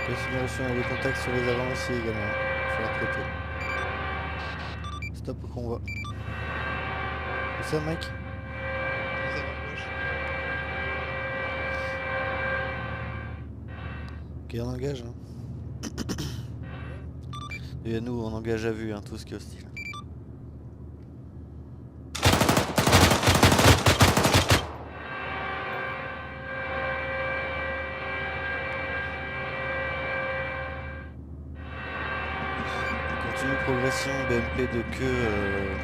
Précision reçue, on a des contacts sur les avants aussi également. Faut leur côté. Stop au convoi. Où ça, Mike? Les avant gauche. Ok, on engage. Hein. Et nous, on engage à vue, hein, tout ce qui est hostile. Continue progression, BMP de queue,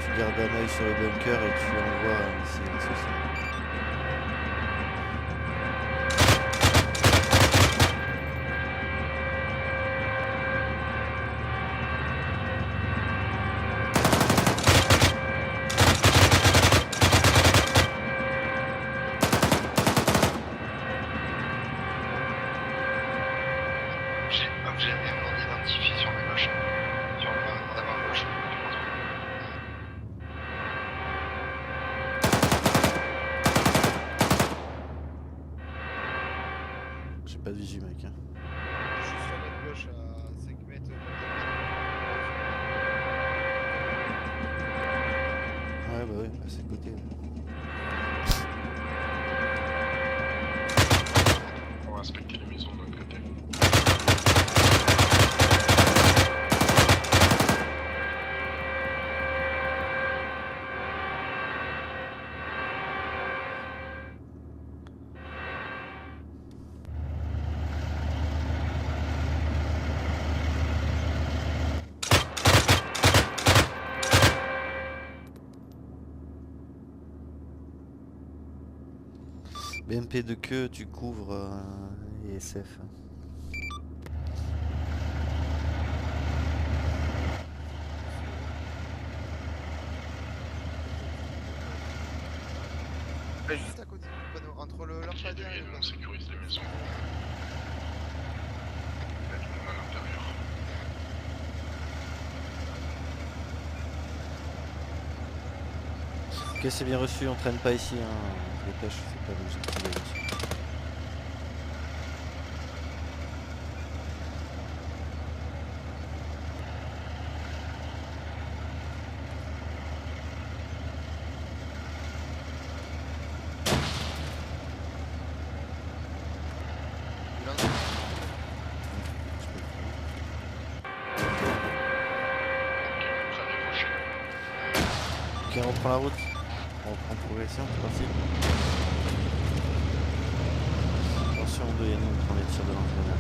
tu gardes un œil sur le bunker et tu envoies ici un souci. J'ai objet non identifié sur ma gauche. Sur mon avant gauche. J'ai pas de visu, mec. Hein. Je suis sur notre gauche à 5 mètres. Ouais, bah oui, c'est le côté. On va inspecter les maisons de l'autre côté. BMP de queue, tu couvres et SF. Juste à côté du panneau, entre le lampadaire et le On panneau. sécurise les maisons. Il y a du monde à l'intérieur. Ok, c'est bien reçu, on traîne pas ici, hein. On se dépêche, c'est pas l'objectif de ici. Il en a- Ok, prêt à décrocher. Ok, on reprend la route. On reprend progression, c'est parti. Attention, 2 et nous, on prend les tirs de l'entraîneur.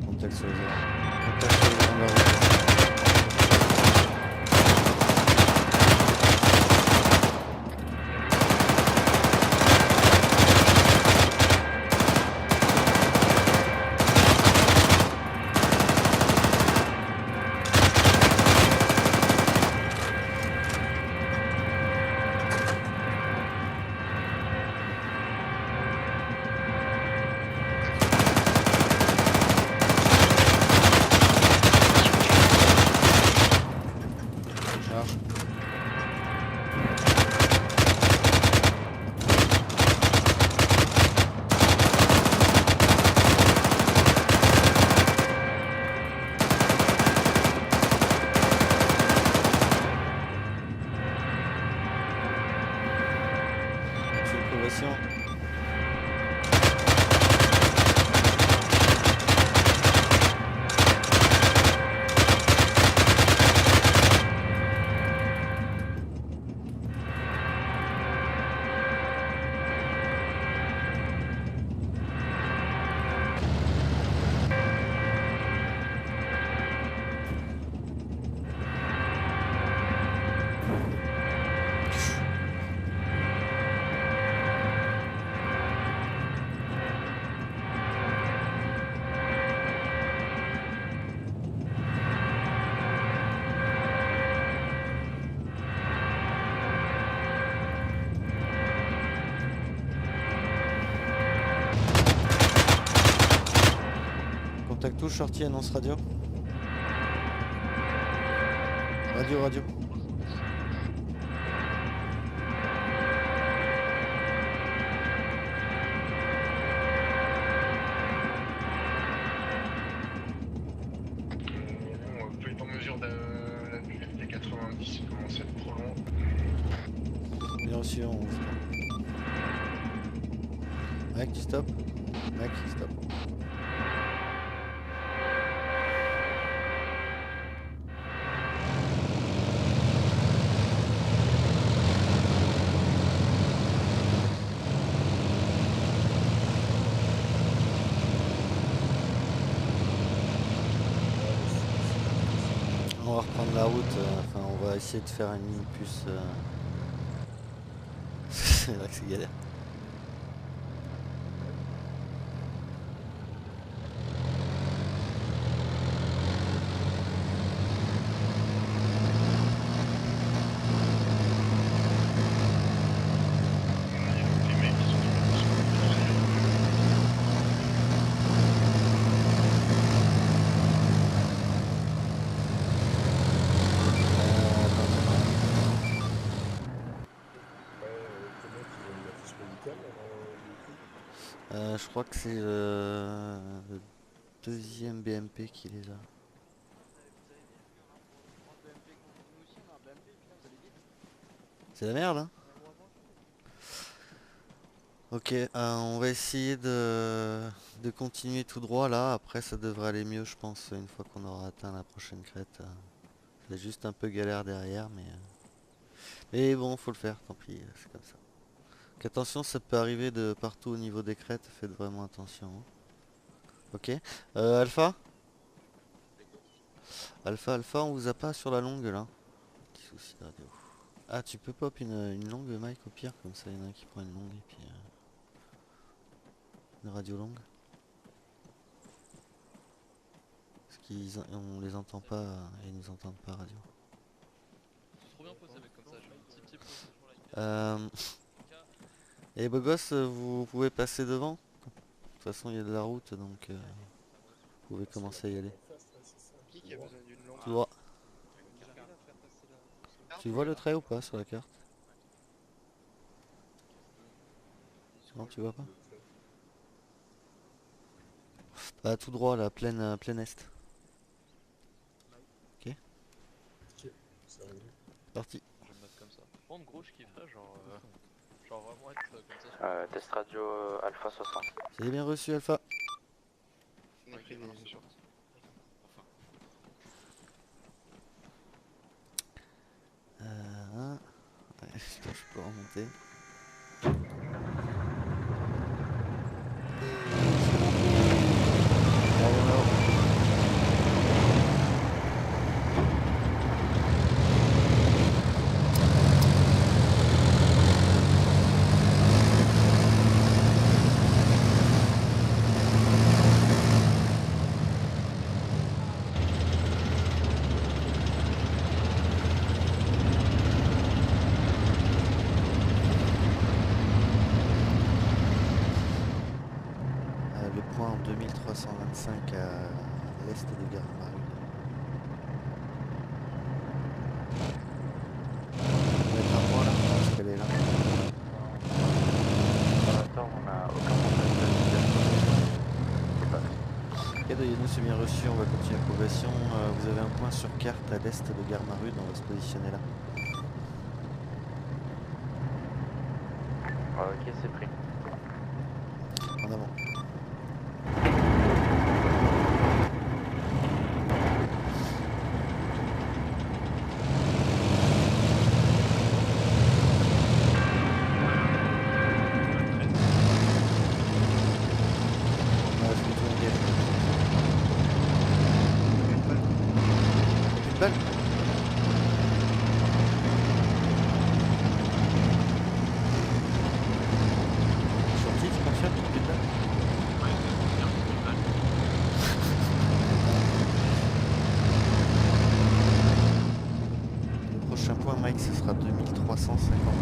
Contact sur les avants. Contact sur les avants de la route. Charge. Continue progression. Touche, sortie, annonce radio. Radio. On peut être en mesure de la VLT 90, ça commence à être trop long. Bien reçu, on... Mec, tu stop. Mec, stop. On va reprendre la route, enfin on va essayer de faire une ligne plus... C'est vrai que c'est galère. Les mecs qui sont sur le Je crois que c'est le deuxième BMP qui les a. C'est la merde, hein. Ok, on va essayer de continuer tout droit là. Après, ça devrait aller mieux, je pense, une fois qu'on aura atteint la prochaine crête. C'est juste un peu galère derrière, mais bon, faut le faire, tant pis, c'est comme ça. Donc, attention, ça peut arriver de partout au niveau des crêtes, faites vraiment attention, hein. Ok, Alpha, on vous a pas sur la longue là. Petit souci de radio. Ah, tu peux pop une longue, Mike, au pire, comme ça il y en a un qui prend une longue et puis une radio longue. Parce qu'on les entend pas et ils nous entendent pas radio. C'est trop bien posé mec comme ça, j'ai un petit posé sur la gueule. Et beau gosse, vous pouvez passer devant. De toute façon, il y a de la route, donc vous pouvez commencer à y aller. Qui a besoin d'une longue Tout droit. Tu vois le trait ou pas sur la carte? Non, tu vois pas? Bah tout droit là, plein est. Ok. Parti. Je vais me mettre comme ça. Par contre gros je kifferais genre vraiment être comme ça. Test radio Alpha 60. C'est bien reçu, Alpha. On a pris des... Ouais, je peux remonter. Le point en 2325 à l'est de Gare Marie. On va mettre un point là, parce qu'elle est là. Pour l'instant, on n'a aucun contact. C'est pas. Ok, nous c'est bien reçu, on va continuer la progression. Vous avez un point sur carte à l'est de Gare Marude, on va se positionner là. Ok, c'est pris. En avant. Ce sera 2353.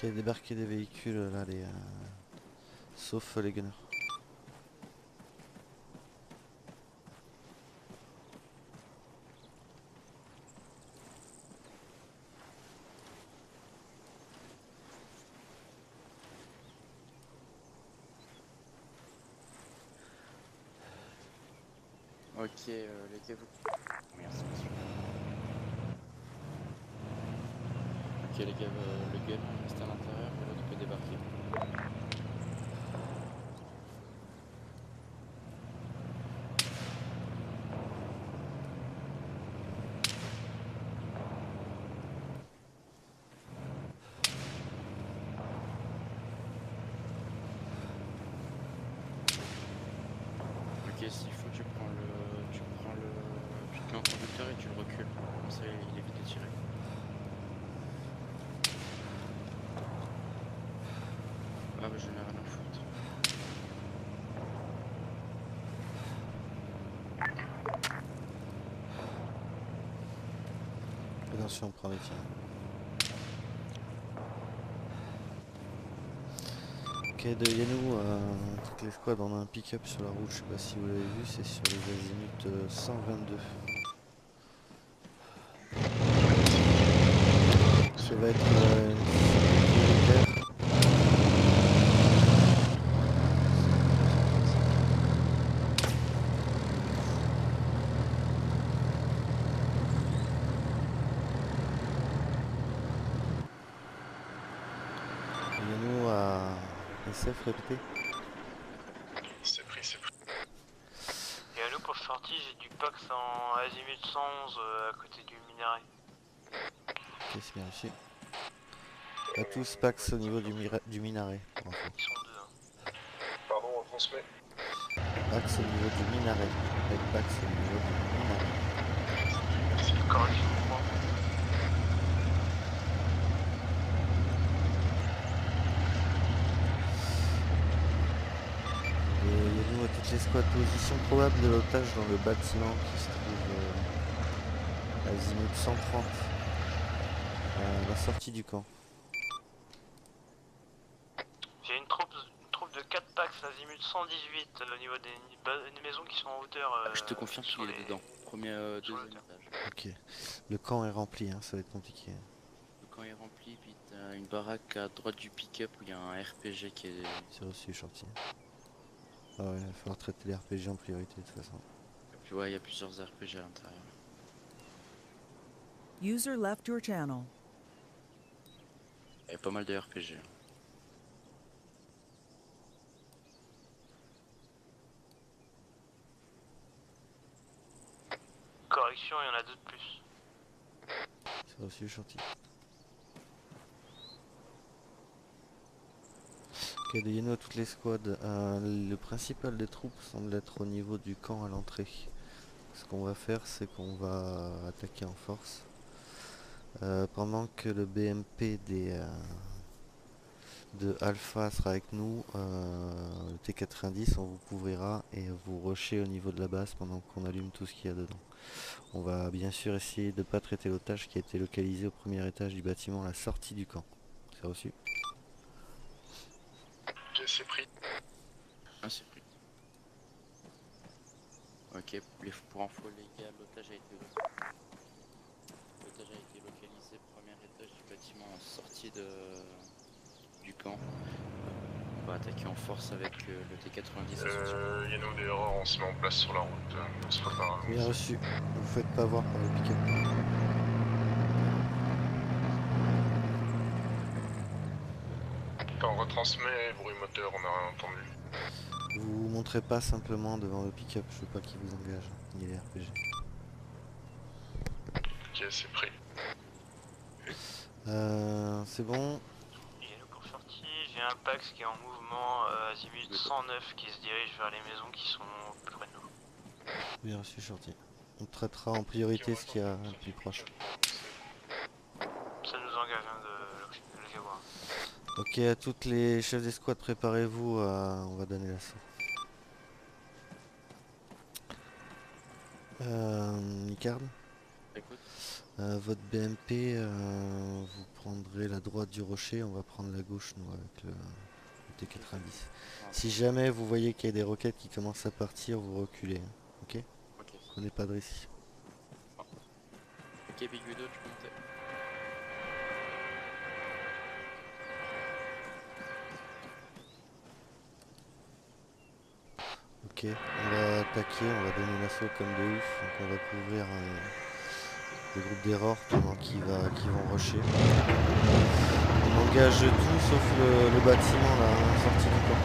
Ok, débarquer des véhicules là, sauf les gunners. Ok, les gars, vous... Merci, monsieur. Ok, les gars, le gun reste à l'intérieur et l'autre peut débarquer. Ok, s'il faut, tu prends le... Tu te mets en conducteur et tu le recules. Comme ça, il évite de tirer. Ah bah, j'en ai rien à foutre. Attention, on prend les tirs. Ok, de Yanou, toutes les squads, on a un pick-up sur la route, je sais pas si vous l'avez vu, c'est sur les azimuts 122. Ça va être prioritaire. Yanou à SF, répétez. C'est pris, c'est pris. Et à nous pour sortie, j'ai du Pax en azimut 111 à côté du minaret. Ok, c'est bien reçu. À tous, Pax au niveau du minaret. Pour info. Ils sont deux. Hein. Pardon, on transmet. Pax au niveau du minaret. Avec Pax au niveau du minaret. C'est correction pour moi. Et Yanou à toutes les squads, position probable de l'otage dans le bâtiment qui se trouve azimut 130. La sortie du camp. J'ai une troupe de 4 Pax azimut 118 au niveau des maisons qui sont en hauteur. Je te confirme sur qu'il est dedans. Premier, sur deuxième le étage. Ok. Le camp est rempli, hein, ça va être compliqué. Le camp est rempli, puis t'as une baraque à droite du pick-up où il y a un RPG qui est... C'est reçu, shorty. Ah ouais, il va falloir traiter les RPG en priorité de toute façon. Puis ouais, il y a plusieurs RPG à l'intérieur. User left your channel. Il y a pas mal de RPG. correction, il y en a deux de plus. C'est reçu, shorty. Ok, de Yano à toutes les squads. Le principal des troupes semble être au niveau du camp à l'entrée. Ce qu'on va faire, c'est qu'on va attaquer en force. Pendant que le BMP de Alpha sera avec nous, le T90, on vous couvrira et vous rushez au niveau de la base pendant qu'on allume tout ce qu'il y a dedans. On va bien sûr essayer de ne pas traiter l'otage qui a été localisé au premier étage du bâtiment à la sortie du camp. C'est reçu. Ok, c'est pris. Ah, c'est pris. Ok, pour info les gars, l'otage a été localisé premier étage du bâtiment en sortie du camp. On va attaquer en force avec le T90. Il y a nous des erreurs, on se met en place sur la route. On se prépare. Bien reçu. Ne vous faites pas voir par le pick-up. On retransmet, bruit moteur, on n'a rien entendu. Vous montrez pas simplement devant le pick-up, je veux pas qu'il vous engage, ni les RPG. Ok, c'est pris. C'est bon. Et nous pour sortie, j'ai un Pax qui est en mouvement azimut 109 qui se dirige vers les maisons qui sont plus près de nous. Bien reçu, shorty. On traitera en priorité ce qu'il y a le plus proche. Ça nous engage hein, de le voir. Ok, à toutes les chefs d'escouade, préparez-vous, on va donner l'assaut. Nicard, Écoute, Votre BMP, vous prendrez la droite du rocher, on va prendre la gauche nous avec le T90. Si jamais vous voyez qu'il y a des roquettes qui commencent à partir, vous reculez. Hein. Ok? Ok. Prenez pas de risque. Ok, Big Widow, tu peux monter. Ok, on va attaquer, on va donner l'assaut comme de ouf. Donc on va couvrir le groupe d'erreur pendant qu'ils vont rusher. On engage tout sauf le bâtiment là, sorti du camp.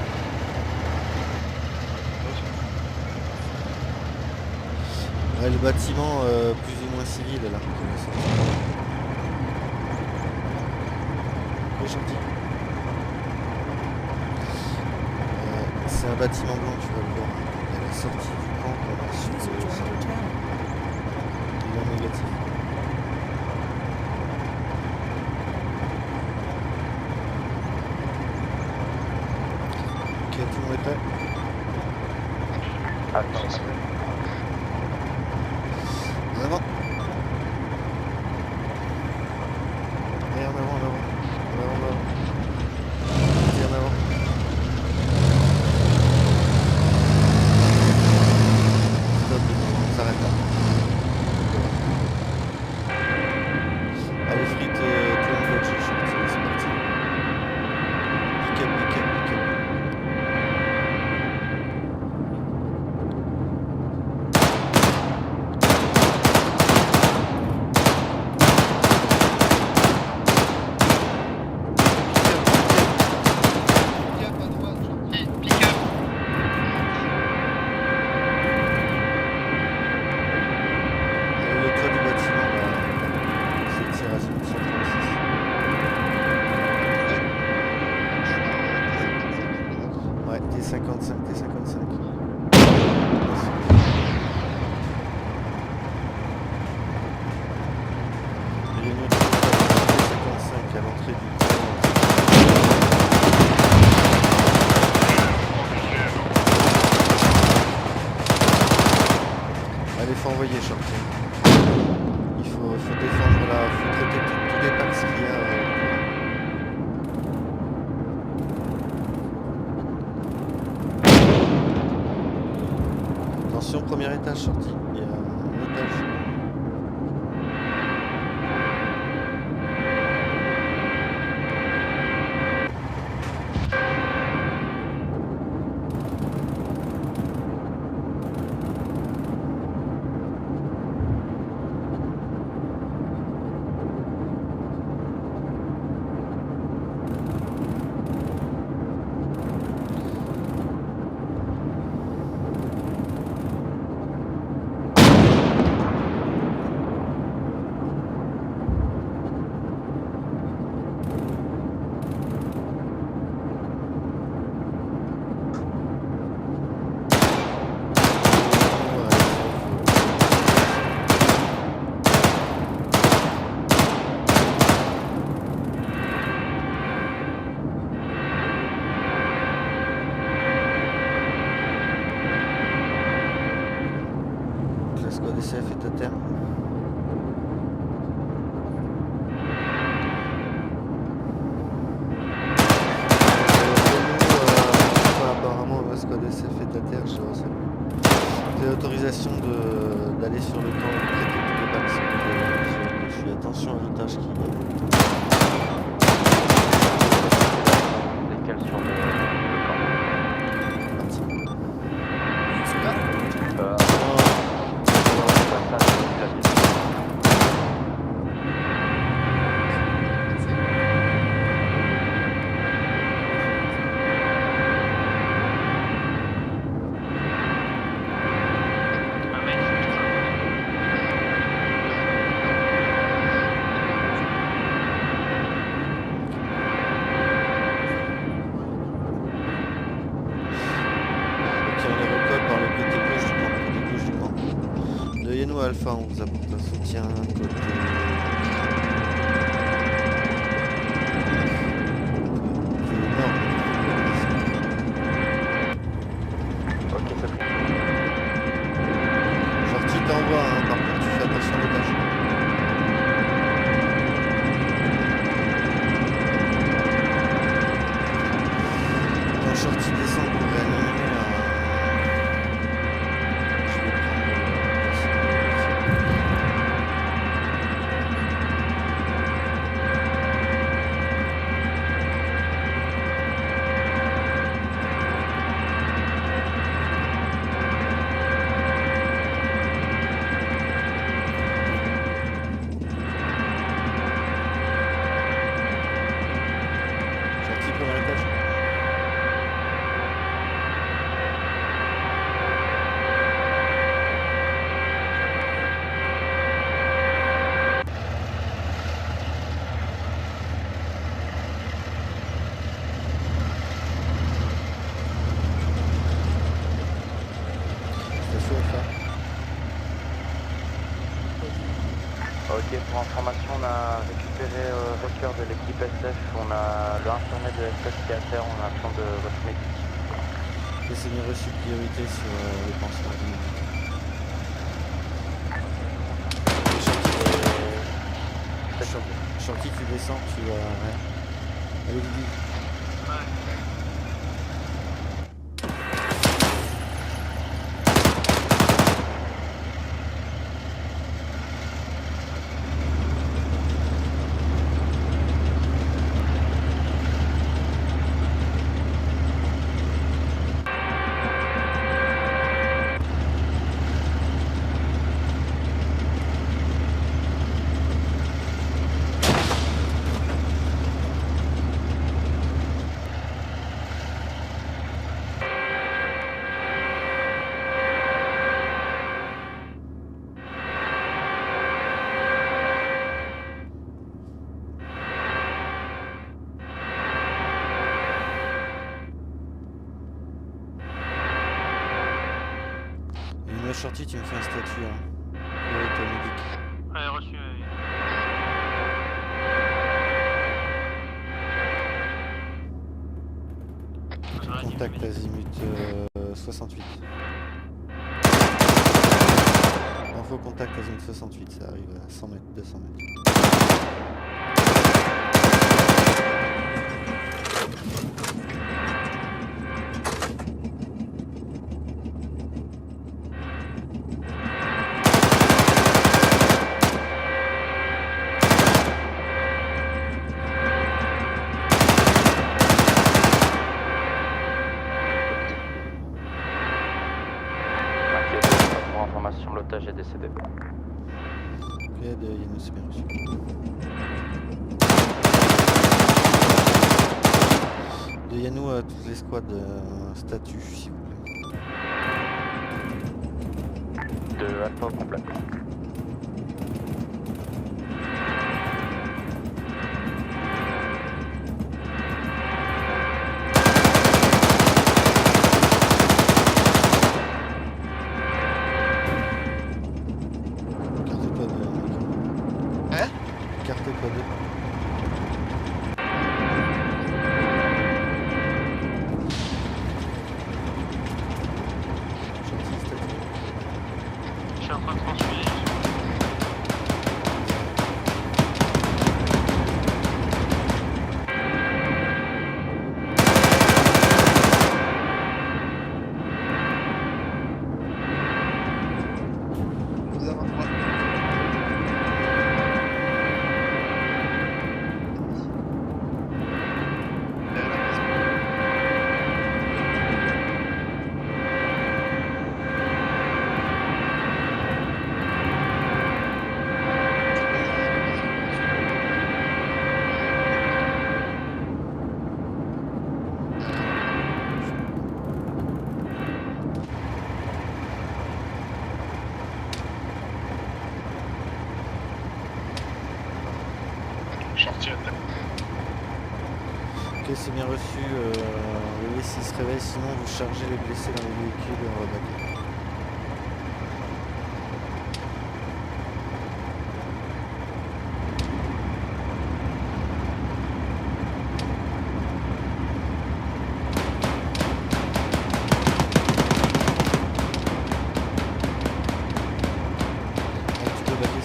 Ouais, le bâtiment plus ou moins civil là. Qui est sorti. Oui, gentil. C'est un bâtiment blanc, tu vas le voir. Il y a la sortie du camp qu'on a sur le bilan négatif. Ok, tout le monde est prêt? Attends. En avant. Et en avant, en avant. En avant, en avant. Et en avant. Stop, on s'arrête là. Allez, frites, tout en fait, c'est parti. Pick up, pick up, pick up. Pick up à droite, gentil. Pick up. Le toit du bâtiment, là, c'est le tir à 136. Ouais, T55, T55. Il y a une autre T55 à l'entrée du camp. Allez, faut envoyer, Shorty. Faut défendre là, faut traiter tous les packs qu'il y a. Attention, premier étage, Shorty. Il y a un otage. La squad SF est à terme. Apparemment la squad SF est à terre, je sais. J'ai l'autorisation d'aller sur le camp et de traiter tous les packs. Je fais attention à l'otage qui Décale sur le camp. parti. Non, ça, c'est la ville. Un mec, Ok, on les recolle par le côté gauche du camp. Côté gauche du camp. De Yeno Alpha, on vous apporte un soutien côté. Nord. Ok, c'est bon. Shorty t'envoie, hein, par contre tu fais attention à l'étage. Ok, pour information, on a récupéré Recker de l'équipe SF, on a le infirmier de SF qui est à terre, on a besoin de votre médic. Ok, c'est bien reçu, priorité sur le pansement du médic. Shorty, tu descends, tu vas... Ouais. Allez, Guigui. Shorty, tu me fais un statut, hein. Priorité médic. Ouais, reçu. Contact azimut 68. Info contact azimut 68, ça arrive à 100 mètres, 200 mètres. Pour information, l'otage est décédé. Ok, de Yannou, c'est bien reçu. De Yannou à toutes les squads, statut, s'il vous plaît. De Alpha au complet. Carte code, Hein? Carte code. Gentil statut. Je suis en train de transfuser. Vous avez un droit. Shorty à terre. Ok, c'est bien reçu. Voyez s'il se réveille, sinon vous chargez les blessés dans les véhicules et on rebatte. Allez, tu peux baquer,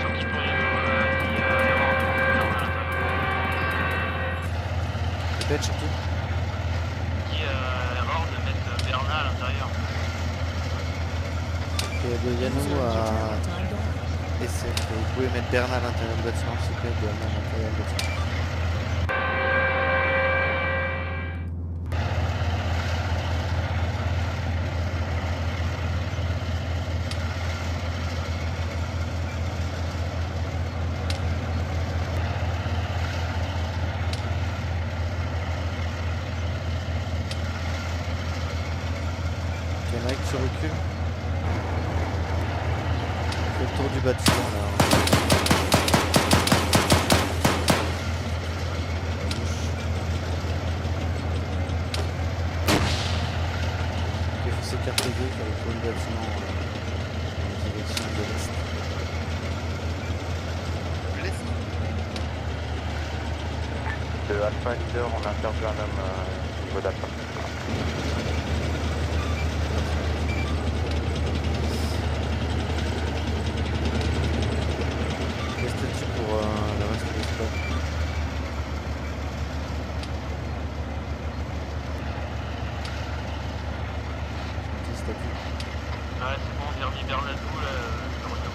Sorti pour répète, Shorty. erreur de mettre Bernard à l'intérieur. Ok, de Yannou à SF. Vous pouvez mettre Bernard à l'intérieur du bâtiment, s'il vous plaît. Bernard à l'intérieur du bâtiment. Ok, Mike, tu recules. Fais le tour du bâtiment là. passer carte 2 sur le toit du bâtiment en direction de l'est. L'est. De Alpha Leader, on a perdu un homme au niveau d'Alpha. Qu'est-ce pour le reste de l'espace? Petit statut. Ouais, c'est bon, on vient Bernadou là, je reviens.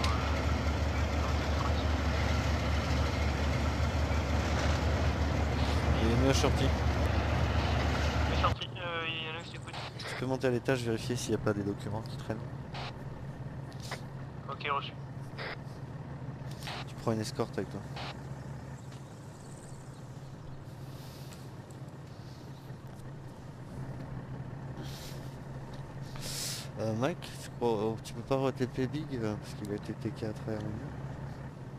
Il est mieux sorti. Je suis sorti, Yannou, je t'écoute. Tu peux monter à l'étage, vérifier s'il n'y a pas des documents qui traînent. Ok, reçu. Tu prends une escorte avec toi. Mike, tu peux pas re-TP Big parce qu'il a été TK à travers le mur.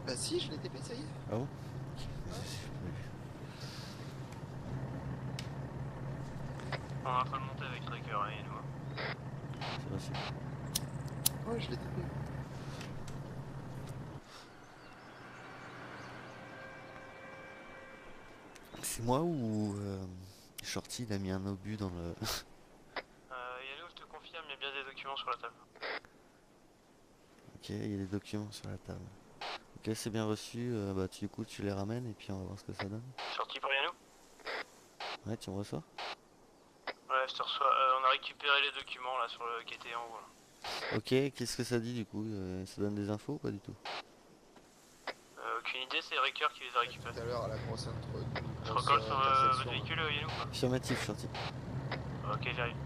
Bah si, je l'ai TP, ça y est. Ah bon? On est en train de monter avec Tracker et Yannou. C'est reçu. Ouais, je l'ai TP. C'est moi ou Shorty il a mis un obus dans le... Yannou, je te confirme, il y a bien des documents sur la table. Ok, il y a des documents sur la table. Ok, c'est bien reçu, bah du coup tu les ramènes et puis on va voir ce que ça donne. Sorti pour Yannou? Ouais, tu me reçois? Ouais, je te reçois. On a récupéré les documents là sur le qui était en haut là. Ok, qu'est-ce que ça dit du coup? Ça donne des infos ou pas du tout? Aucune idée, c'est Ricker qui les a récupérés. Tout à l'heure à la grosse intro. Je recolle sur votre véhicule, Yannou quoi. Affirmatif, Shorty. Ok, j'arrive.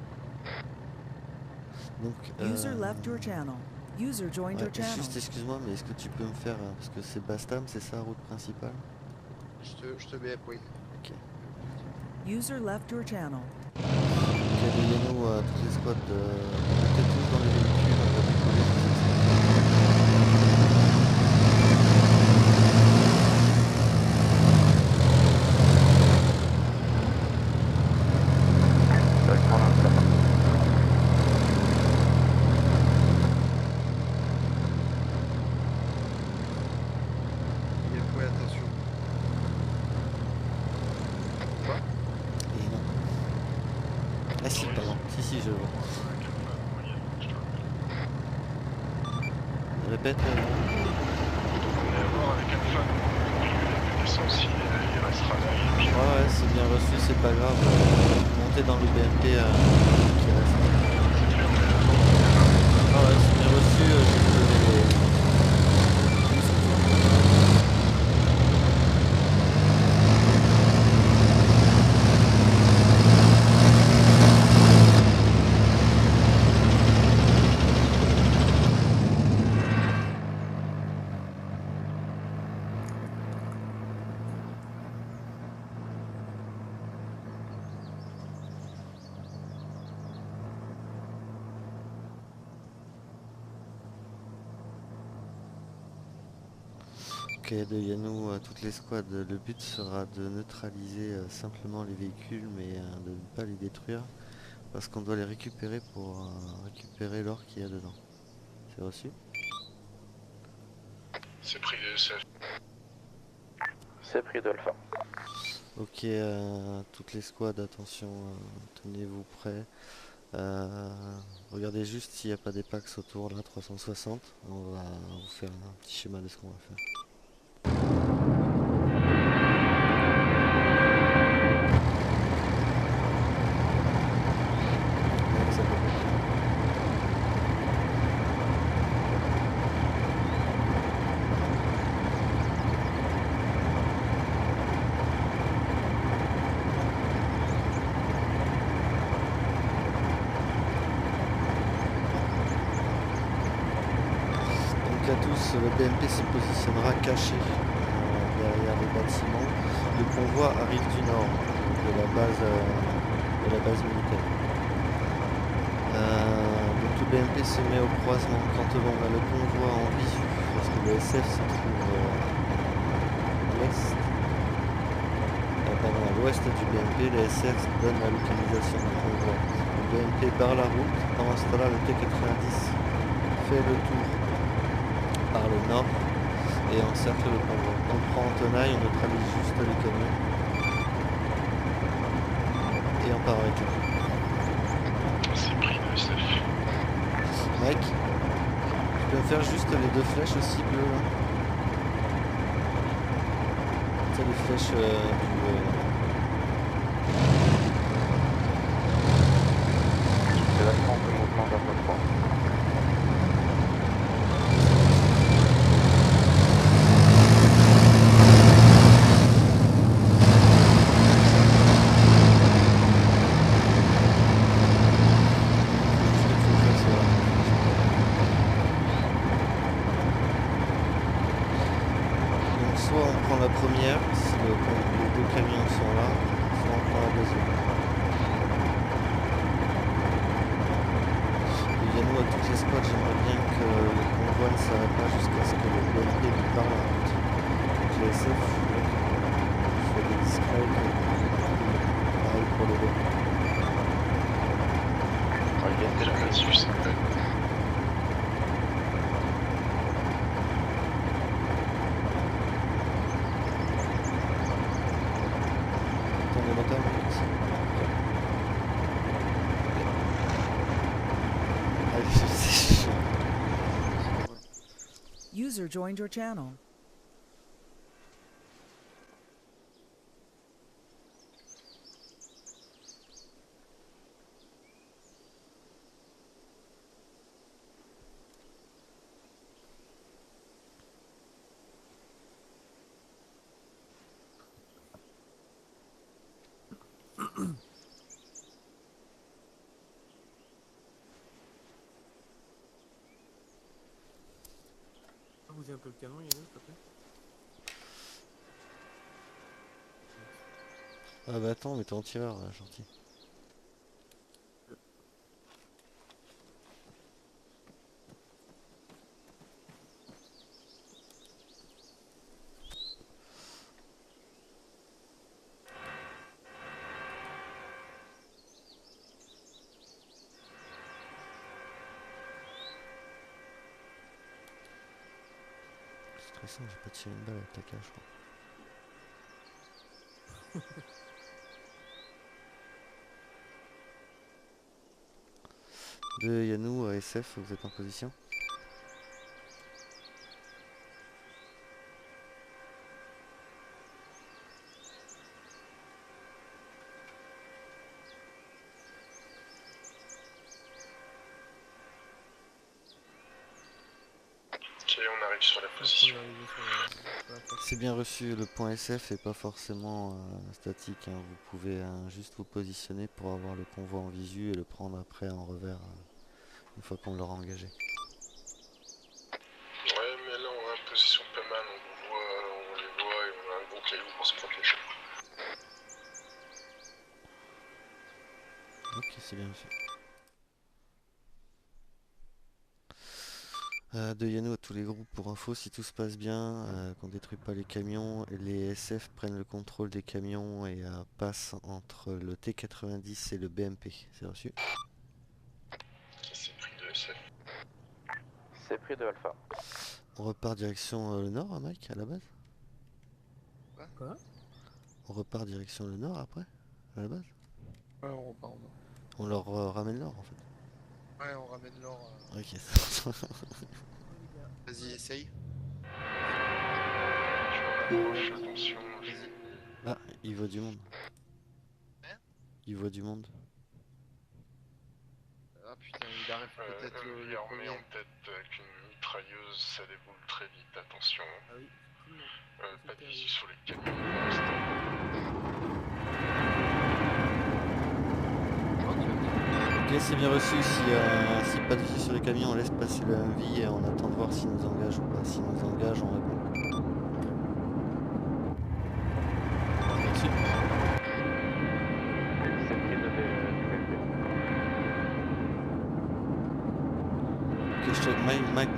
Donc, User left your channel. User joined your ouais, channel. juste excuse-moi, mais est-ce que tu peux me faire, parce que c'est Bastam, c'est ça, route principale? Je te BF, oui. Ok. User left your channel. Ok, de Yano à toutes les squads, mettez tous dans les véhicules, on va décoller. BF, ouais, attention. Quoi? Et non. Ah si, pardon. Si, je vois. Répète. On est à voir avec Alpha. Il descend s'il restera là. Et puis, Ouais, c'est bien reçu, c'est pas grave. Montez dans le BMP qui reste. Ouais, c'est bien reçu, je peux les... Ok, de Yanou à toutes les squads, le but sera de neutraliser simplement les véhicules mais de ne pas les détruire parce qu'on doit les récupérer pour récupérer l'or qu'il y a dedans. C'est reçu? c'est pris de SF. C'est pris d'Alpha. Ok, toutes les squads, attention, tenez-vous prêts. Regardez juste s'il n'y a pas des packs autour là, 360. On va vous faire un petit schéma de ce qu'on va faire. Ouais, ça peut pas. Donc à tous, le BMP se positionnera caché derrière les bâtiments. Le convoi arrive du nord, de la base militaire. Donc le BMP se met au croisement quand on a le convoi en visu, parce que le SF se trouve à l'est, à l'ouest du BMP, les SF donnent la localisation du convoi. Le BMP barre la route, pendant ce temps-là le T-90 fait le tour par le nord et encercle le convoi. On prend en tenaille, on neutralise juste les camions et on part avec eux. C'est pris de SF. Mec, tu peux me faire juste les deux flèches aussi bleues là. Tu sais, les flèches C'est vachement de mouvement vers le 3. Donc soit on prend la première, si les deux camions sont là, soit on prend la deuxième. Et Yannou à toutes les spots, j'aimerais bien que le convoi ne s'arrête pas jusqu'à ce que le BNP lui parle la route. Donc les SF, il faut des discrets, pareil pour le BNP. Déjà là-dessus, c'est vrai. Attends, le moteur, ici. Ah, c'est chaud. User joined your channel. Bougez un peu le canon, Yannou, s'il te plaît. Ah bah attends, mais t'es en tireur, gentil. C'est stressant, j'ai pas tiré une balle avec ta cage, je crois. De Yannou à SF, vous êtes en position? Ok, on arrive sur la position. C'est bien reçu, le point SF est pas forcément statique, hein. Vous pouvez juste vous positionner pour avoir le convoi en visu et le prendre après en revers une fois qu'on l'aura engagé. Ouais, mais là on a une position pas mal, on les voit et on a un gros caillou pour se protéger. Ok, c'est bien reçu. De Yannou à tous les groupes pour info, si tout se passe bien, qu'on détruit pas les camions, les SF prennent le contrôle des camions et passent entre le T-90 et le BMP. C'est reçu? C'est pris de SF. C'est pris de Alpha. On repart direction le nord, hein, Mike, à la base? Quoi? On repart direction le nord après, à la base? Ouais, on repart. On leur ramène l'or en fait. Ouais, on ramène l'or. Ok. Vas-y, essaye. Je m'approche, attention, Vas-y. Ah, il voit du monde. Hein? Il voit du monde. Ah putain, il arrive peut-être le lui armé premier. en tête avec une mitrailleuse, ça déboule très vite, attention. Ah oui, Pas de visu sur les camions pour l'instant. Ok, c'est bien reçu. Si pas de visu sur les camions, on laisse passer le MV et on attend de voir s'il nous engage ou pas. S'il nous engage, on répond. Reçu. C'est pris de BMP. Ok,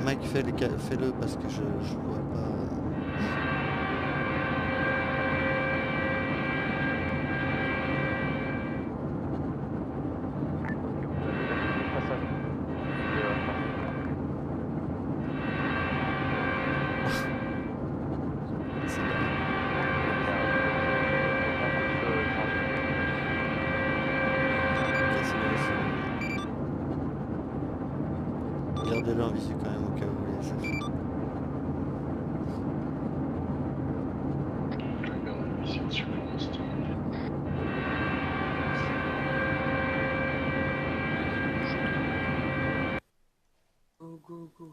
Mike fais-le parce que je vois pas. Gardez-le en visu quand même au cas où les SF. Je vais garder une vision dessus pour l'instant. Go, go, go.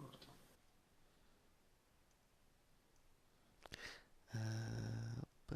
Hop.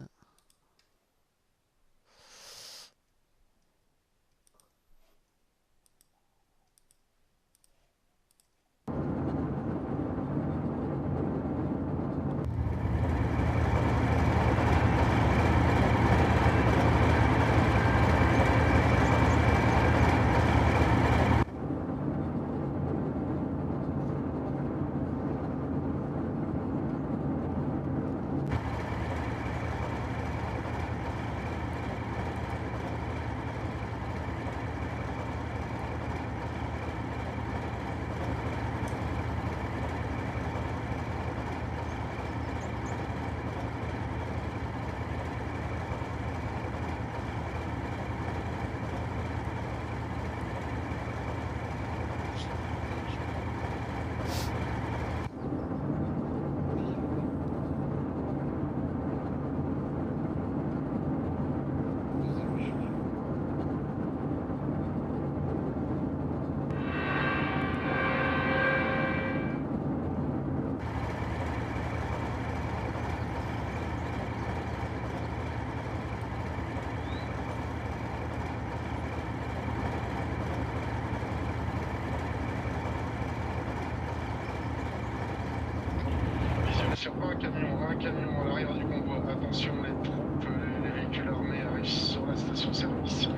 Vision sur un camion à l'arrière du convoi. Attention, les troupes, les véhicules armés arrivent sur la station-service.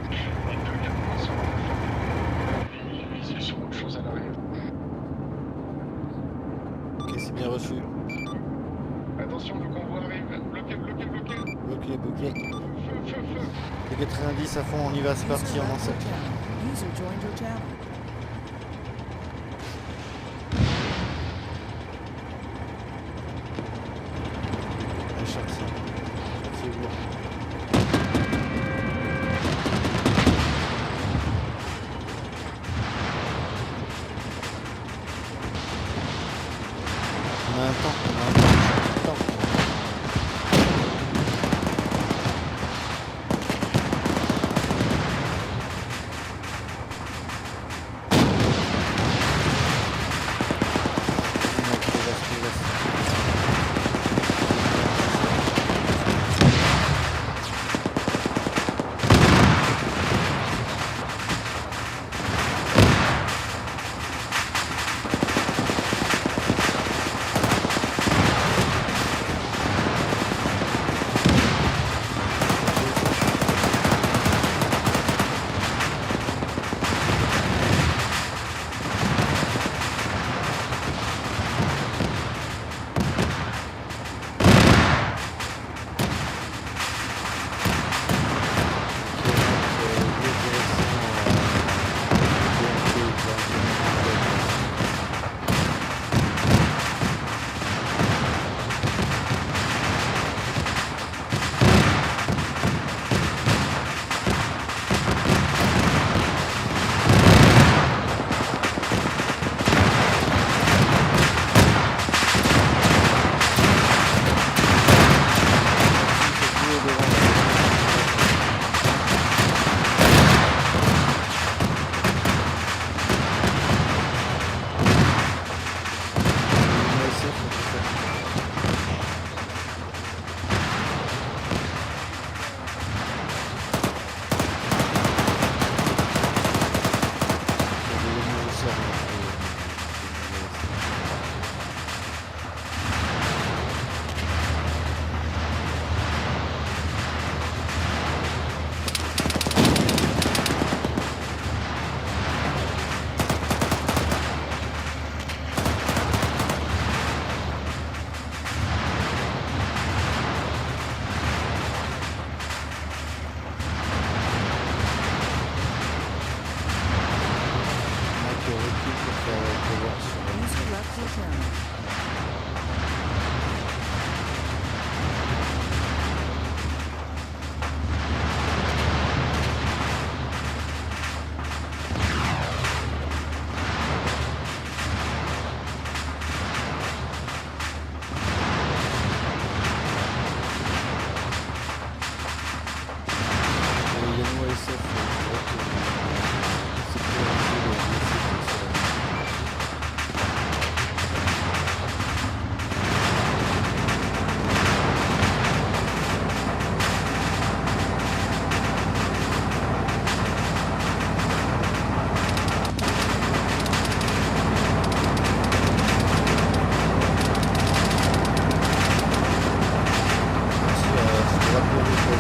Les deux camions sont à la fin. Vision sur autre chose à l'arrière. Ok, c'est bien reçu. Attention, le convoi arrive. Bloqué, bloqué, bloqué. Bloqué, bloqué. Feu, feu, feu. Les 90 à fond, on y va, c'est parti, User on en left your channel. User joined your channel. Allez, sorti. C'est lourd. On a un temps, on a un temps.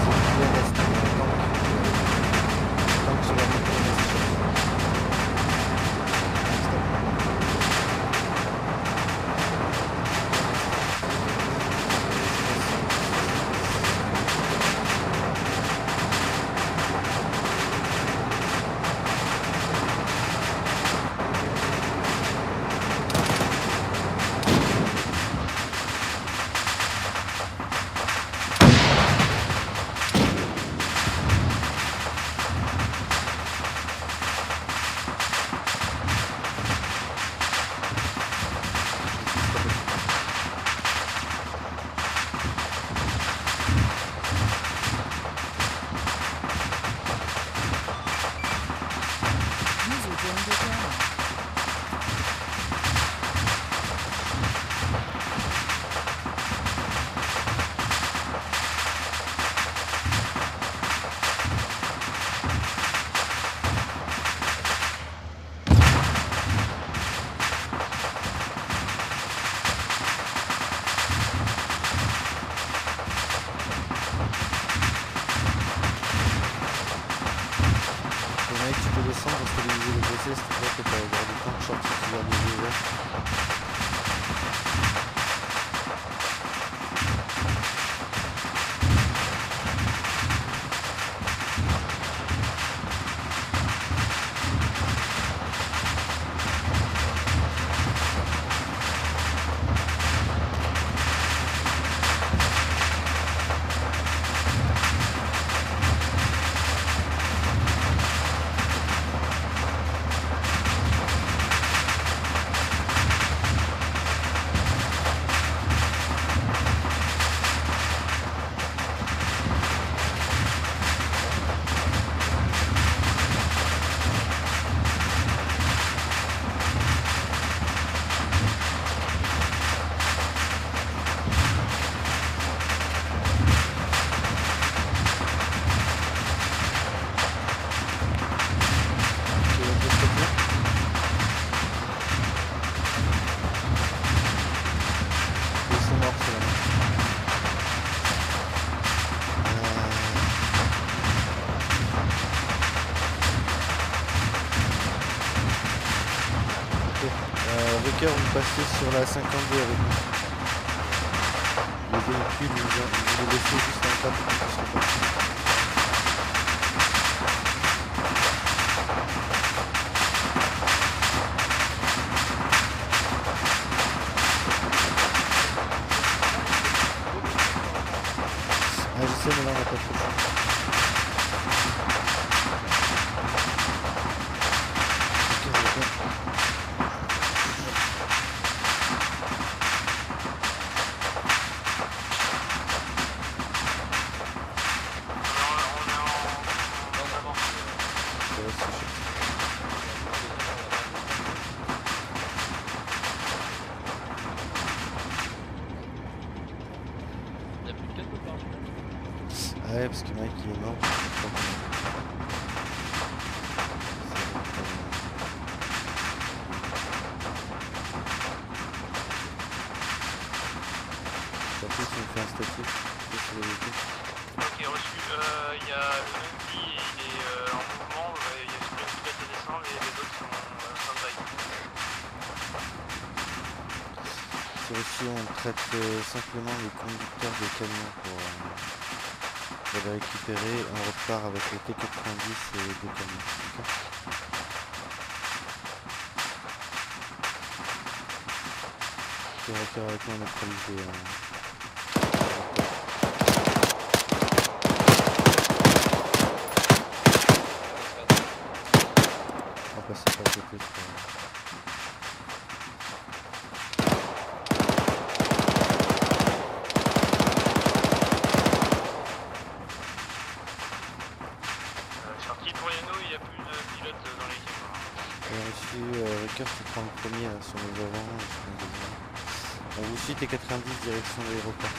équipiers restent en tank sur la montée reste sur. User joined your channel. Le mec, tu peux descendre pour stabiliser le PC, s'il te plaît, que t'as avoir du temps de sortir ce genre de jeu. Tu veux te stopper? Ils sont morts, ceux-là. Rucker, vous passez sur la 52 avec nous. Les véhicules, vous les laissez juste en table pour qu'ils soient partis. Ah, je sais, mais là, on n'a pas trop le choix. Ok, Rucker. Ça va, c'est chaud. Y'a plus de 4 par Ah ouais, parce que le mec il est mort. Je sais pas comment. Surtout si on fait un statut sur les véhicules. Ok, reçu. Il y a le Numpy, il est en mouvement. Il y a Sprint qui peut descendre et les autres sont stand-by. C'est aussi, on traite simplement les conducteurs de camions pour les récupérer. On repart avec le T90 et deux camions. Ok. Ok, on va avec moi neutraliser. On va passer par le côté. Sortie pour Yano, il n'y a plus de pilote dans l'équipe. Et reçu, Rucker, tu prends le premier là, sur les avants. Et je prends le deuxième. On vous suit T90 direction l'aéroport.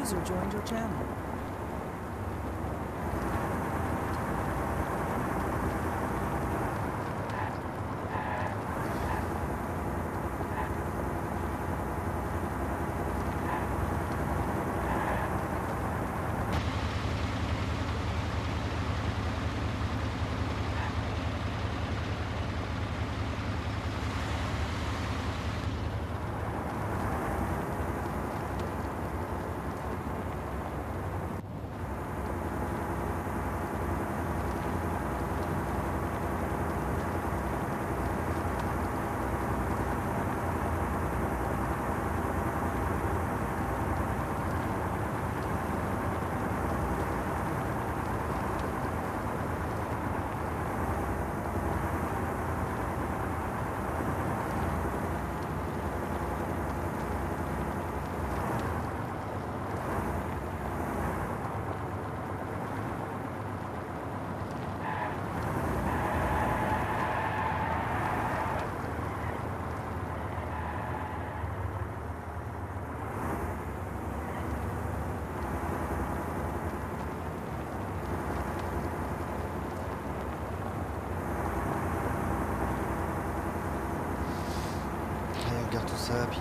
User joined your channel. Allez, on regarde tout ça, puis...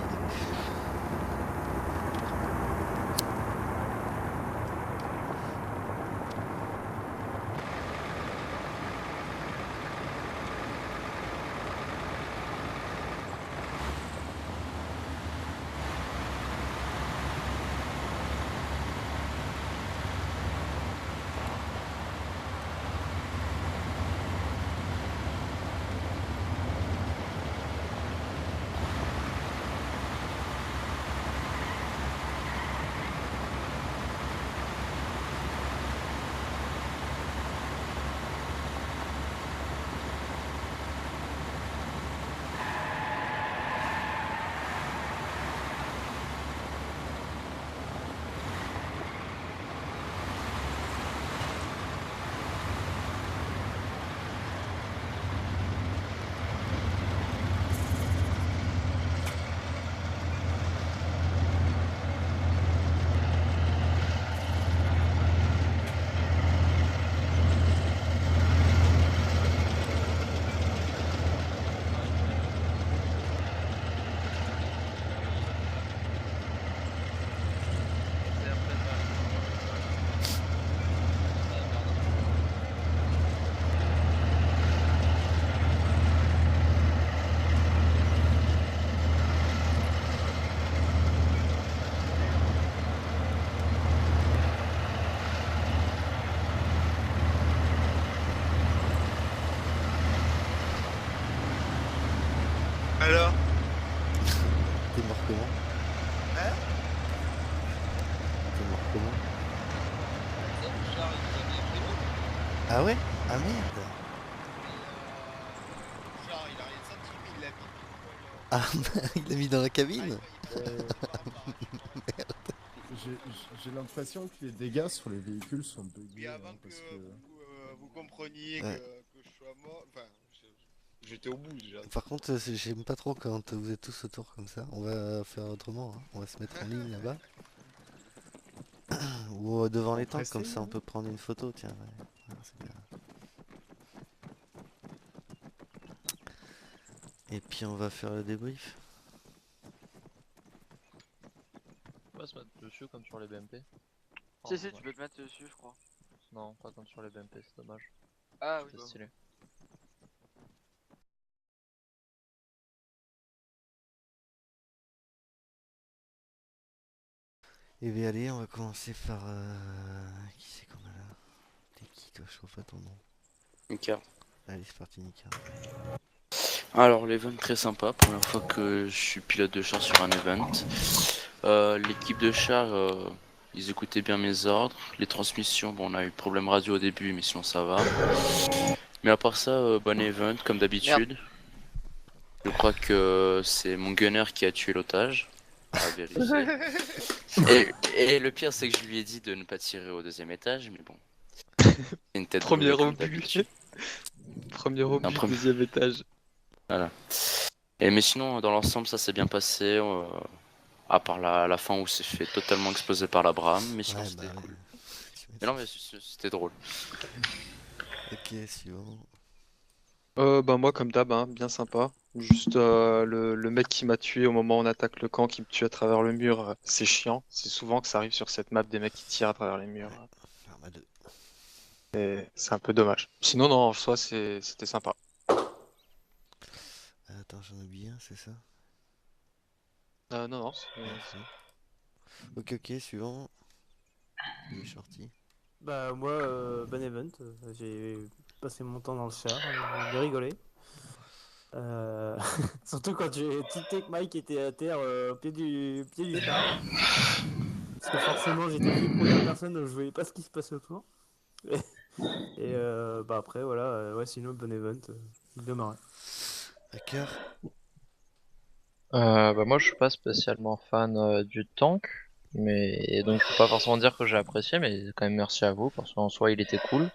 Alors T'es mort comment? Hein? T'es mort comment? Ah ouais? Ah merde! Genre, il a rien senti, mais il l'a mis. Ah, il l'a mis dans la cabine? J'ai l'impression que les dégâts sur les véhicules sont Mais buggés. avant Parce que que... vous compreniez Ouais. que je sois mort, enfin, j'étais au bout déjà. Par contre, j'aime pas trop quand vous êtes tous autour comme ça. On va faire autrement, hein. On va se mettre en ligne là-bas. Ou devant les tanks, comme ça on peut prendre une photo, tiens. Ouais. Ah, c'est bien. Et puis on va faire le débrief. On va se mettre dessus comme sur les BMP. Si, si, tu peux te mettre dessus, je crois. Non, pas comme sur les BMP, c'est dommage. Ah oui, C'est stylé. Et bien allez, on va commencer par... Qui c'est qu'on a là? T'es qui toi? Je trouve pas ton nom. Nika. Allez, c'est parti Nika. Alors l'event très sympa, première fois que je suis pilote de char sur un event. L'équipe de char, ils écoutaient bien mes ordres. Les transmissions, bon on a eu problème radio au début mais sinon ça va. Mais à part ça, bon event comme d'habitude. Je crois que c'est mon gunner qui a tué l'otage. À vérifier. Et le pire c'est que je lui ai dit de ne pas tirer au deuxième étage, mais bon. C'est une tête Premier comme obus. d'habitude. Premier obus, Un premier- deuxième étage. Voilà. Et mais sinon, dans l'ensemble, ça s'est bien passé. À part la fin où c'est fait totalement exploser par la Braham, mais sinon Ouais, c'était bah, cool. tu Mais non, mais c'était drôle. Ok, suivant. Bah moi comme d'hab, hein, bien sympa. Juste le mec qui m'a tué au moment où on attaque le camp, qui me tue à travers le mur, c'est chiant. C'est souvent que ça arrive sur cette map, des mecs qui tirent à travers les murs. Arma 2. Et c'est un peu dommage. Sinon non, en soi c'était sympa. Attends, j'en ai oublié un, c'est ça? Non, Ok, ok, suivant. Il est shorty. Bah moi, bon event, j'ai passé mon temps dans le char, j'ai bien rigolé. Surtout quand j'ai tilté que Mike était à terre au pied du char. Parce que forcément j'étais vu première personne donc je voyais pas ce qui se passait autour. Et bah après voilà, ouais sinon bon event, bien marré. Hacker. Bah moi je suis pas spécialement fan du tank, mais donc je peux pas forcément dire que j'ai apprécié, mais quand même merci à vous parce qu'en soi il était cool.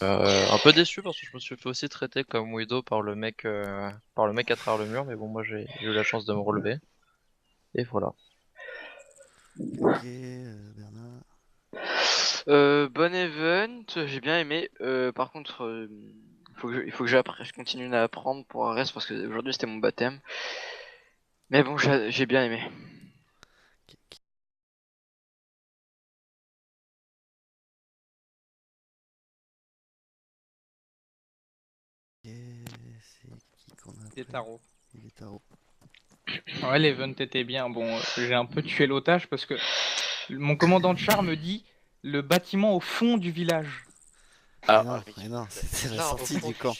Un peu déçu parce que je me suis fait aussi traiter comme Widow par le mec à travers le mur, mais bon moi j'ai eu la chance de me relever. Et voilà. Ok, Bernard. Bon event, j'ai bien aimé. Par contre, il faut que je continue à apprendre pour Ares parce que aujourd'hui c'était mon baptême. Mais bon, j'ai bien aimé. Ok, c'est qui qu'on a Des après? tarots. Il est tarot. Ouais, l'event était bien. Bon, j'ai un peu tué l'otage parce que mon commandant de char me dit le bâtiment au fond du village. Mais non, c'était la Là, au sortie fond du camp.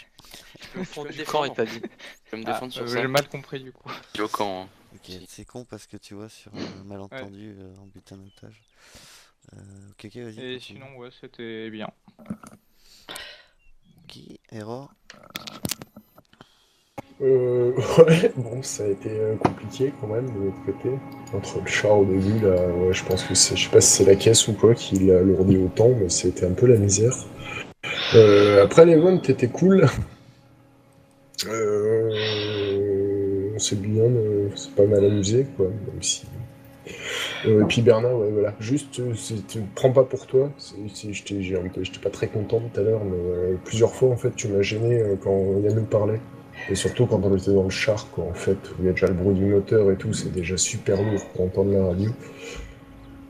Au fond du camp, il t'a dit. Je peux me défendre sur ça. J'ai mal compris du coup. Au camp. Hein. Ok, c'est con parce que tu vois, sur un malentendu en butin d'otage. Ok, ok, vas-y. Et continue. sinon, ouais, c'était bien. Ok, erreur. Ouais, bon, ça a été compliqué quand même de l'autre côté. Entre le char au début, là, ouais, je pense que c'est, je sais pas si c'est la caisse ou quoi qui l'a alourdi autant, mais c'était un peu la misère. Après, l'event était cool. On s'est bien, c'est pas mal amusé, quoi, même si. Et puis Bernard, ouais, voilà. Juste, tu prends pas pour toi. J'étais pas très content tout à l'heure, mais plusieurs fois, en fait, tu m'as gêné quand Yann nous parlait. Et surtout quand on était dans le char, quoi, en fait, où il y a déjà le bruit du moteur et tout, c'est déjà super lourd pour entendre la radio.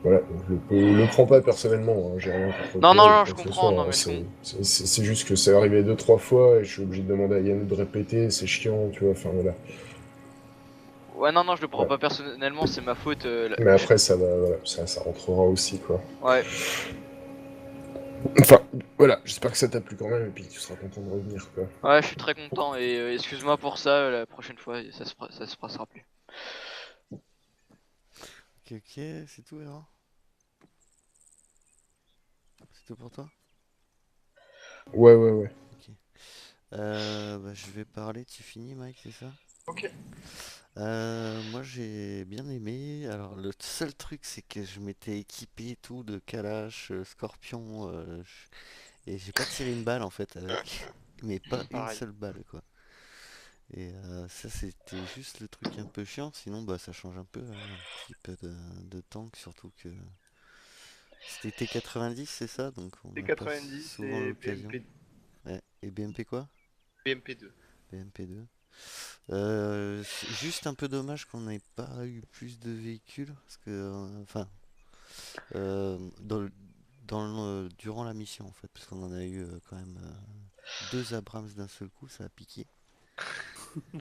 Voilà, donc le prends pas personnellement, hein, j'ai rien contre Non, toi non, ou non, quoi je que ce comprends, soit, non, hein, mais c'est juste que c'est arrivé 2-3 fois et je suis obligé de demander à Yann de répéter, c'est chiant, tu vois, enfin voilà. Ouais, non, non, je le prends pas personnellement, c'est ma faute. Mais après, ça va, voilà, ça rentrera aussi, quoi. Ouais. Enfin, voilà, j'espère que ça t'a plu quand même et puis que tu seras content de revenir, quoi. Ouais, je suis très content et excuse-moi pour ça, la prochaine fois, ça se passera plus. Ok, ok, c'est tout, erreur. C'est tout pour toi? Ouais, ouais, ouais. Ok. Bah, je vais parler, tu finis, Mike, c'est ça? Ok. Moi j'ai bien aimé. Alors le seul truc c'est que je m'étais équipé et tout de Kalash, Scorpion, et j'ai pas tiré une balle en fait avec, mais pas une Pareil. seule balle quoi. Et ça c'était juste le truc un peu chiant. Sinon bah ça change un peu, hein, un petit peu de tank surtout que c'était T90 c'est ça donc on n'a pas T90 souvent et l'occasion. BMP. Ouais. Et BMP quoi? BMP2. BMP2. C'est juste un peu dommage qu'on n'ait pas eu plus de véhicules parce que enfin durant la mission en fait parce qu'on en a eu quand même deux Abrams d'un seul coup, ça a piqué.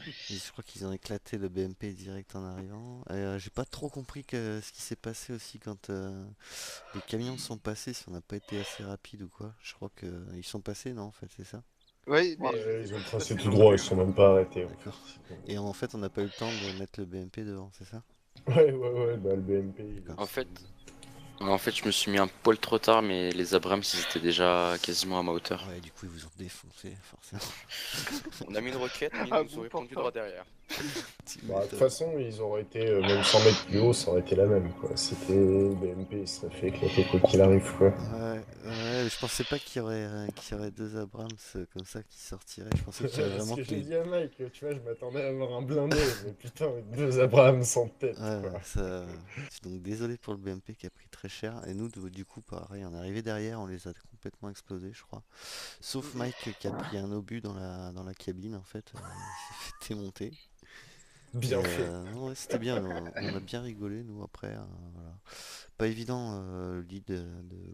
Et je crois qu'ils ont éclaté le BMP direct en arrivant. J'ai pas trop compris ce qui s'est passé aussi quand les camions sont passés, si on n'a pas été assez rapide ou quoi. Je crois que ils sont passés, non en fait c'est ça. Ouais, mais Ouais, ils ont tracé tout droit, ils se sont même pas arrêtés. D'accord. Et en fait on n'a pas eu le temps de mettre le BMP devant, c'est ça? Ouais, bah le BMP. En fait, je me suis mis un poil trop tard, mais les Abrams ils étaient déjà quasiment à ma hauteur. Ouais, du coup ils vous ont défoncé forcément. On a mis une roquette, mais Ah ils nous bon, ont répondu pourtant. droit derrière. Bah, de toute façon, ils auraient été, même 100 mètres plus haut, ça aurait été la même, quoi. C'était BMP, il serait fait éclater quoi qu'il arrive, quoi. Ouais, Ouais, je pensais pas qu'il y aurait deux Abrams comme ça qui sortiraient. Je pensais qu'il y aurait C'est ce vraiment que que j'ai les... dit à Mike, tu vois, je m'attendais à avoir un blindé, mais putain, avec 2 Abrams en tête, Ouais, quoi. ouais, ça... Je suis donc désolé pour le BMP qui a pris très cher. Et nous, du coup, pareil, on est arrivé derrière, on les a complètement explosés, je crois. Sauf Mike qui a pris un obus dans la cabine, en fait. Il s'est fait démonter. Et Bien fait. non, ouais, c'était bien, on a bien rigolé, nous, après. Voilà. Pas évident, le lead de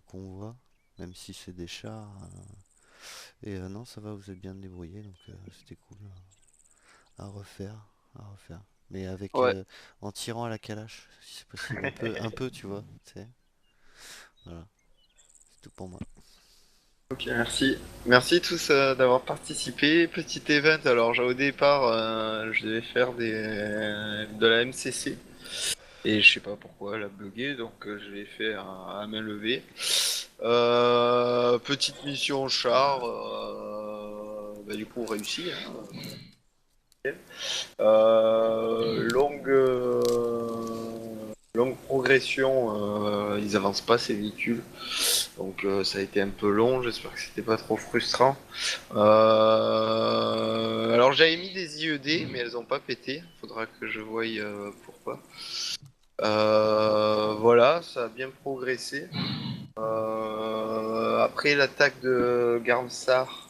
convoi, même si c'est des chars. Et non, ça va, vous êtes bien débrouillés, donc c'était cool à refaire, à refaire. Mais avec Ouais. en tirant à la calache, si c'est possible, un peu, tu vois. Tu sais. Voilà, c'est tout pour moi. Ok, merci. Merci tous d'avoir participé. Petit event, alors au départ, je devais faire de la MCC. Et je sais pas pourquoi elle a bugué, donc je l'ai fait à main levée. Petite mission char, du coup réussi. Hein. Longue progression, ils avancent pas ces véhicules. Donc ça a été un peu long, j'espère que c'était pas trop frustrant. Alors j'avais mis des IED, mais elles ont pas pété. Faudra que je voie pourquoi. Voilà, ça a bien progressé. Après l'attaque de Garmsar,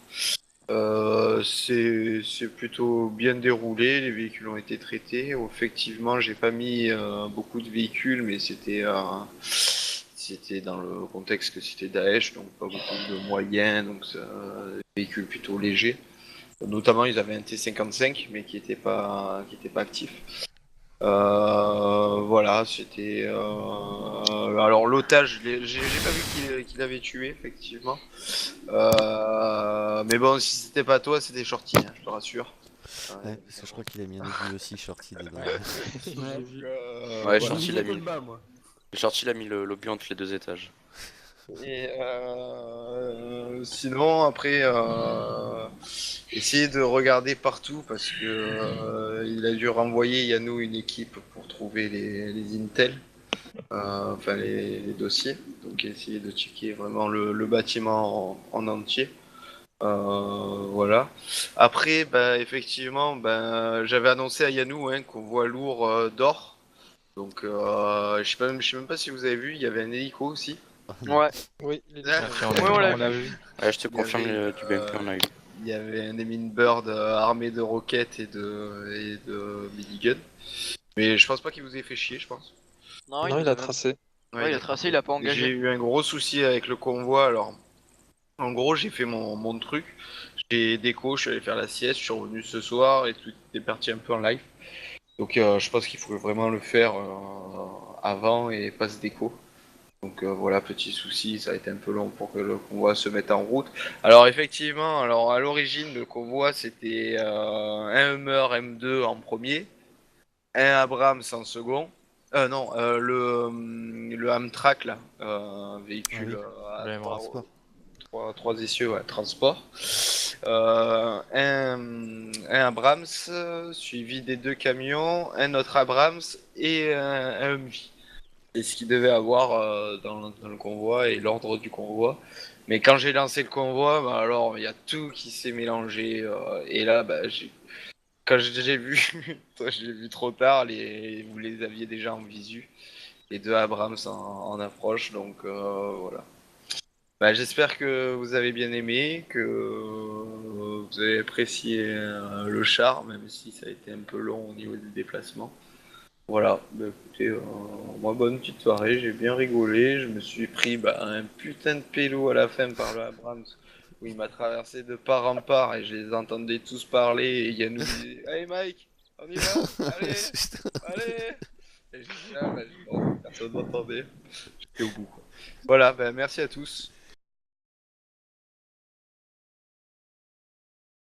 c'est plutôt bien déroulé. Les véhicules ont été traités. Effectivement, j'ai pas mis beaucoup de véhicules, mais c'était dans le contexte que c'était Daesh, donc pas beaucoup de moyens, donc des véhicules plutôt légers. Notamment, ils avaient un T-55, mais qui était pas actif. Voilà, c'était. Alors l'otage, j'ai pas vu qu'il avait tué, effectivement. Mais bon, si c'était pas toi, c'était Shorty, hein, je te rassure. Ouais, parce que je crois qu'il a mis un obus aussi, Shorty, dedans. Ouais, voilà. Shorty l'a mis. Bas, moi. Shorty l'a mis l'obus entre les 2 étages. Et sinon, après, essayer de regarder partout parce que il a dû renvoyer Yannou une équipe pour trouver les Intel, enfin les dossiers. Donc essayer de checker vraiment le bâtiment en entier. Voilà. Après, effectivement, j'avais annoncé à Yannou qu'on voit lourd d'or. Donc je sais même pas si vous avez vu, il y avait un hélico aussi. Ouais. Oui, on l'a l'a vu. vu. Ouais, je te confirme, avait, du BMP on a eu. Il y avait un Emin Bird armé de roquettes et de minigun. Mais je pense pas qu'il vous ait fait chier, je pense. Non, il nous a même- tracé. Ouais, il a tracé, il a pas J'ai engagé. eu un gros souci avec le convoi, alors en gros j'ai fait mon truc, j'ai déco, je suis allé faire la sieste, je suis revenu ce soir et tout est parti un peu en live. Donc je pense qu'il faut vraiment le faire avant et pas se déco. Donc voilà, petit souci, ça a été un peu long pour que le convoi se mette en route. Alors effectivement, alors à l'origine le convoi c'était un Hummer M2 en premier, un Abrams en second. Non, le Amtrak là, un véhicule Ah oui, à le transport. trois essieux, ouais, transport. Un Abrams suivi des 2 camions, un autre Abrams et un Humvee. C'est ce qu'il devait avoir dans le convoi et l'ordre du convoi. Mais quand j'ai lancé le convoi, alors il y a tout qui s'est mélangé. Et là, quand j'ai vu, j'ai vu trop tard, vous les aviez déjà en visu. Les 2 Abrams en approche, donc voilà. J'espère que vous avez bien aimé, que vous avez apprécié le char, même si ça a été un peu long au niveau des déplacements. Voilà, écoutez, moi bonne petite soirée, j'ai bien rigolé, je me suis pris un putain de pélo à la fin par le Abrams, où il m'a traversé de part en part et je les entendais tous parler et Yannou disait « Allez Mike, on y va, allez, allez !» Et j'étais là, bon, personne m'entendait, j'étais au bout. Quoi. Voilà, merci à tous.